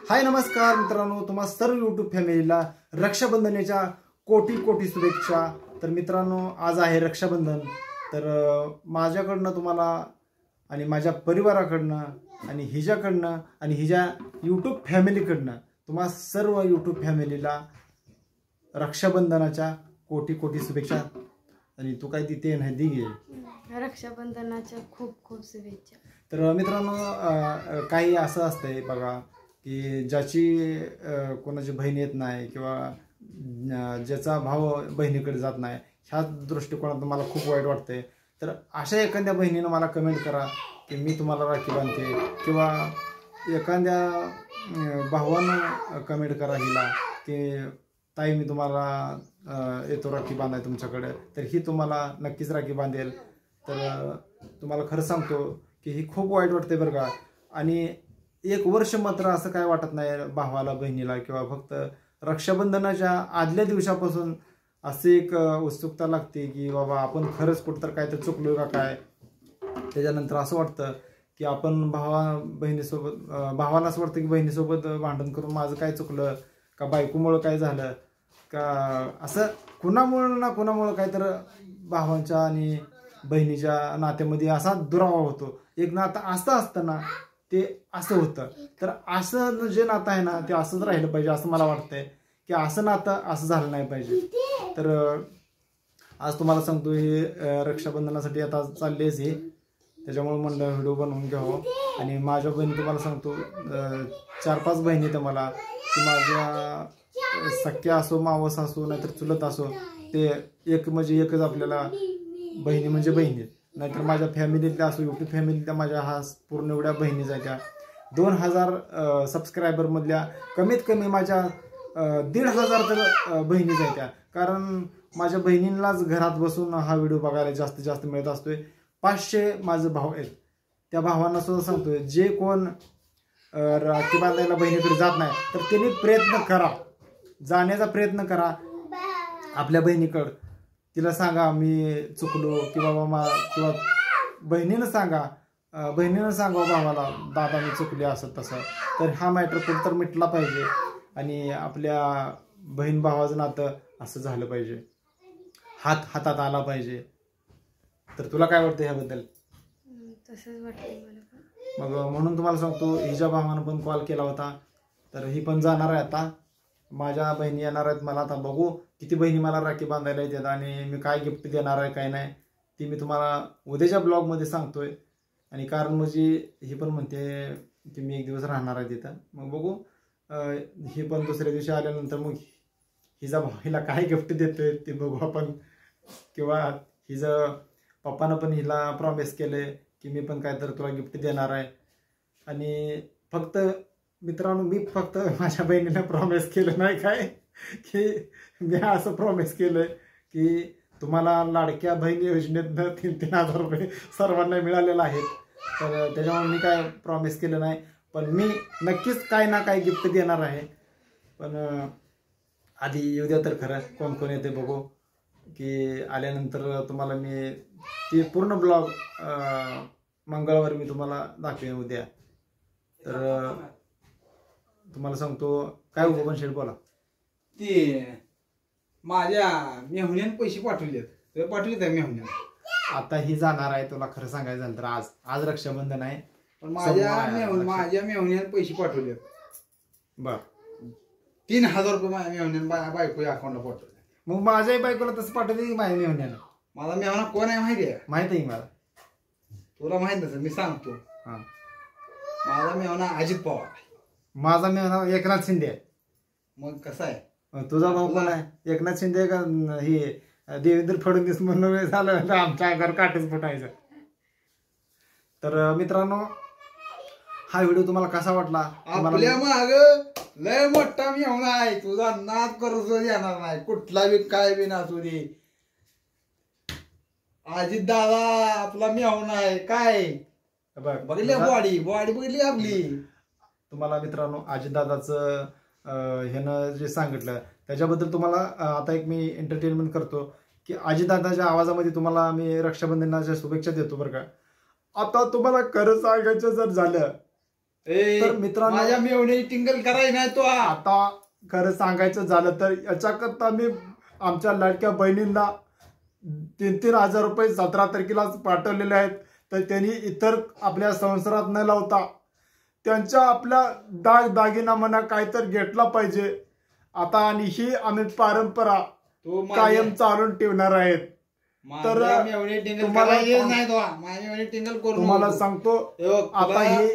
हाय नमस्कार मित्रांनो, तुम्हा सर्व यूट्यूब फॅमिलीला रक्षाबंधनाच्या कोटी कोटी शुभेच्छा। तर मित्रांनो, आज आहे रक्षाबंधन। तर माझ्याकडनं तुम्हाला आणि माझ्या परिवाराकडनं आणि हिच्याकडनं आणि हिच्या यूट्यूब फॅमिलीकडनं तुम्हा सर्व यूट्यूब फॅमिलीला रक्षाबंधनाच्या कोटी कोटी शुभेच्छा। आणि तू काय देते नाही दी घे रक्षाबंधनाच्या खूप खूप शुभेच्छा। तर मित्रांनो, काही असं असतंय बघा की ज्याची कोणाची बहीण येत नाही किंवा ज्याचा भाव बहिणीकडे जात नाही, ह्या दृष्टिकोनातून मला खूप वाईट वाटतंय। तर अशा एखाद्या बहिणीनं मला कमेंट करा की मी तुम्हाला राखी बांधते, किंवा एखाद्या भावानं कमेंट करा हिला की ताई मी तुम्हाला येतो राखी बांधाय तुमच्याकडे, तर ही तुम्हाला नक्कीच राखी बांधेल। तर तुम्हाला खरं सांगतो की ही खूप वाईट वाटते बरं का। आणि एक वर्ष मात्र असं काय वाटत नाही भावाला बहिणीला, किंवा फक्त रक्षाबंधनाच्या आदल्या दिवसापासून असे एक उत्सुकता लागते की बाबा आपण खरंच कुठं काय तर चुकलो का काय। त्याच्यानंतर असं वाटतं की आपण बहिणीसोबत भावाला असं वाटतं की बहिणीसोबत भांडण करून माझं काय चुकलं का, बायकोमुळं काय झालं का, असं कुणामुळं ना कुणामुळं काय तर भावांच्या आणि बहिणीच्या नात्यामध्ये असा दुरावा होतो। एक नातं असं असतं ना ते असं होतं। तर असं जे नातं आहे ना ते असंच राहिलं पाहिजे असं मला वाटतंय, की असं नातं असं झालं नाही पाहिजे। तर आज तुम्हाला सांगतो हे रक्षाबंधनासाठी आता चाललेच हे, त्याच्यामुळे म्हणलं व्हिडिओ बनवून घ्यावं। आणि माझ्या बहिणी तुम्हाला सांगतो 4-5 बहिणी तर मला की माझ्या सख्या असो, मावस असो, नाहीतर चुलत असो, ते एक म्हणजे एकच आपल्याला बहिणी म्हणजे बहिणी। नाहीतर माझ्या फॅमिलीतल्या असो, यूट्यूब फॅमिलीतल्या माझ्या हा पूर्ण एवढ्या बहिणी जायच्या 2000 सबस्क्रायबरमधल्या कमीत कमी माझ्या 1500 तर बहिणी जायच्या। कारण माझ्या बहिणींनाच घरात बसून हा व्हिडिओ बघायला जास्तीत जास्त मिळत असतोय। 500 माझे भाऊ आहेत, त्या भावांना सुद्धा सांगतोय जे कोण राखी बांधायला बहिणीकडे जात नाही तर त्यांनी प्रयत्न करा, जाण्याचा प्रयत्न करा आपल्या बहिणीकडं। तिला सांगा मी चुकलो की बाबा किंवा बहिणीनं सांगा भावाला दादा मी चुकले असं तसं। तर हा मॅटर कुठं तर मिटला पाहिजे आणि आपल्या बहीण भावाचं नातं असं झालं पाहिजे, हात हातात आला पाहिजे। तर तुला काय वाटतं ह्याबद्दल? तसंच वाटतंय मला पण। मग म्हणून तुम्हाला सांगतो, हिच्या भावानं पण कॉल केला होता, तर ही पण जाणार आहे आता। माझ्या बहिणी येणार आहेत, मला आता बघू किती बहिणी मला राखी बांधायला येतात आणि मी काय गिफ्ट देणार आहे काय नाही ती मी तुम्हाला उद्याच्या ब्लॉगमध्ये सांगतोय। आणि कारण म्हणजे ही पण म्हणते की मी एक दिवस राहणार आहे तिथं, मग बघू ही पण दुसऱ्या दिवशी आल्यानंतर मग हिचा हिला काय गिफ्ट देतोय ते बघू आपण। किंवा हिचं पप्पानं पण हिला प्रॉमिस केले की मी पण काय तर तुला गिफ्ट देणार आहे। आणि फक्त मित्रांनो, मी फक्त माझ्या बहिणीला प्रॉमिस केलं नाही काय की मी असं प्रॉमिस केलं की तुम्हाला लाडक्या बहीण योजनेतनं 3,000 रुपये सर्वांना मिळालेले आहेत। तर त्याच्यामुळे मी काय प्रॉमिस केलं नाही, पण मी नक्कीच काय ना काय गिफ्ट देणार आहे। पण आधी येऊ द्या तर खरं कोण कोण येते बघू, की आल्यानंतर तुम्हाला मी ते पूर्ण ब्लॉग मंगळवारी मी तुम्हाला दाखवेन उद्या। तर तुम्हाला सांगतो काय उभं पण शेड बोला। ते माझ्या मेहुण्याने पैसे पाठवलेत आता ही जाणार आहे, तुला खरं सांगायचं झालं तर आज रक्षाबंधन आहे, पण माझ्या मेहुण्याने पैसे पाठवलेत। बर 3,000 रुपये माझ्या मेहुण्याने बायको अकाउंटला पाठवले। मग माझ्याही बायकोला तसं पाठवते माझ्या मेहुण्यानं। माझा मेहुणा कोण आहे माहिती आहे? माहित आहे मला, तुला माहित नसेल मी सांगतो। हा, माझा मेहुणा अजित पवार, माझा मेहुणा एकनाथ शिंदे आहे। मग कसं आहे तुझा भाऊ कोण आहे? एकनाथ शिंदे का हे देवेंद्र फडणवीस म्हणून झालं आमच्या घर काटेच फुटायचं। तर मित्रांनो, हा व्हिडिओ तुम्हाला कसा वाटला? आपल्या माग लय मोठा मेहुणा आहे, तुझा नाद करू येणार नाही, कुठला बी काय बी नसू दे। अजित दादा आपला मेहुणा आहे काय बघली, बॉडी बघितली आपली। तुम्हाला मित्रांनो अजितदादाचं ह्यानं जे सांगितलं त्याच्याबद्दल तुम्हाला आता एक मी एंटरटेनमेंट करतो की अजितदादाच्या आवाजामध्ये तुम्हाला मी रक्षाबंधनाच्या शुभेच्छा देतो बरं का। आता तुम्हाला खरं सांगायचं जर झालं तर मित्रांनो, माझ्या मेवणी टिंगल करायची नाही तो आता खरं सांगायचं झालं तर याच्याकरता मी आमच्या लाडक्या बहिणींना 3-3 हजार रुपये 17 तारखेलाच पाठवलेले आहेत. तर त्यांनी इतर आपल्या संसारात न लावता त्यांच्या आपल्या दागिना म्हणा काय तर घेतला पाहिजे आता. आणि ही आम्ही परंपरा कायम चालून ठेवणार आहेत. तर तुम्हाला सांगतो आता हे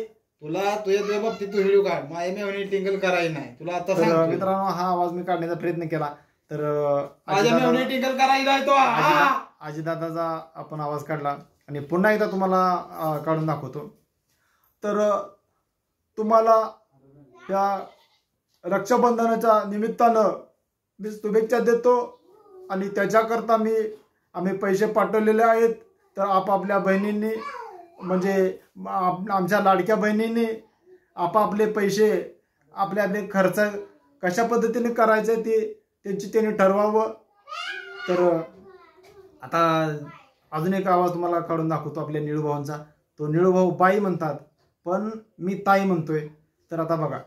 तुला तुझ्या बाबतीत तू व्हिडिओ काढ. माझ्या मेवणी टिंगल करायची नाही तुला आता सांगतो. मित्रांनो, हा आवाज मी काढण्याचा प्रयत्न केला तर माझ्या मेवणी टिंगल करायची नाही तो आजीदादाचा आपण आवाज काढला आणि पुन्हा एकदा तुम्हाला काढून दाखवतो. तर तुम्हाला या रक्षाबंधनाच्या निमित्तानं मी शुभेच्छा देतो आणि त्याच्याकरता आम्ही पैसे पाठवलेले आहेत. तर आपापल्या बहिणींनी म्हणजे आमच्या लाडक्या बहिणींनी आपापले पैसे आपल्या खर्च कशा पद्धतीने करायचे ते त्यांनी ठरवावं. तर आता अजून एक आवाज तुम्हाला काढून दाखवतो आपल्या निळूभाऊंचा. तो निळूभाऊ बाई म्हणतात पण मी ताई म्हणतोय. तर आता बघा,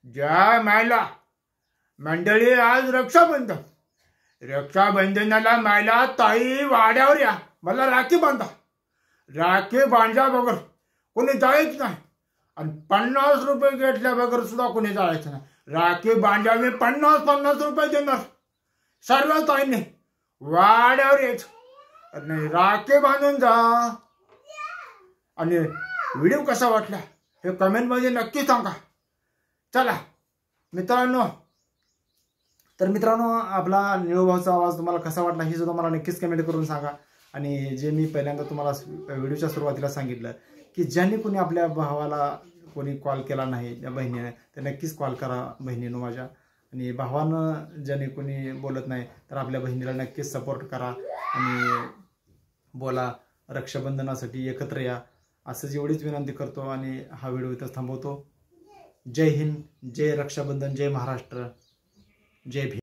जय मायला मंडळी, आज रक्षाबंधनाला मायला ताई वाड्यावर या, मला राखी बांधा. राखी बांधल्या बगर कोणी जायच नाही आणि 50 रुपये घेतल्या बगर सुद्धा कोणी जायचं नाही. राखी बांधल्या मी 50 रुपये देणार. सर्व ताईने वाड्यावर यायचं आणि राखी बांधून जा. आणि व्हिडिओ कसा वाटला हे कमेंटमध्ये नक्की सांगा. चला मित्रांनो, तर मित्रांनो, आपला निळूभाऊचा आवाज तुम्हाला कसा वाटला हे सुद्धा मला नक्कीच कमेंट करून सांगा. आणि जे मी पहिल्यांदा तुम्हाला व्हिडिओच्या सुरुवातीला सांगितलं की ज्यांनी कोणी आपल्या भावाला कोणी कॉल केला नाही त्या बहिणीने, तर नक्कीच कॉल करा बहिणीनं माझ्या. आणि भावानं ज्याने कोणी बोलत नाही तर आपल्या बहिणीला नक्कीच सपोर्ट करा आणि बोला. रक्षाबंधनासाठी एकत्र या असंच एवढीच विनंती करतो आणि हा व्हिडिओ इथं थांबवतो. जय हिंद, जय रक्षाबंधन, जय महाराष्ट्र, जय भीम.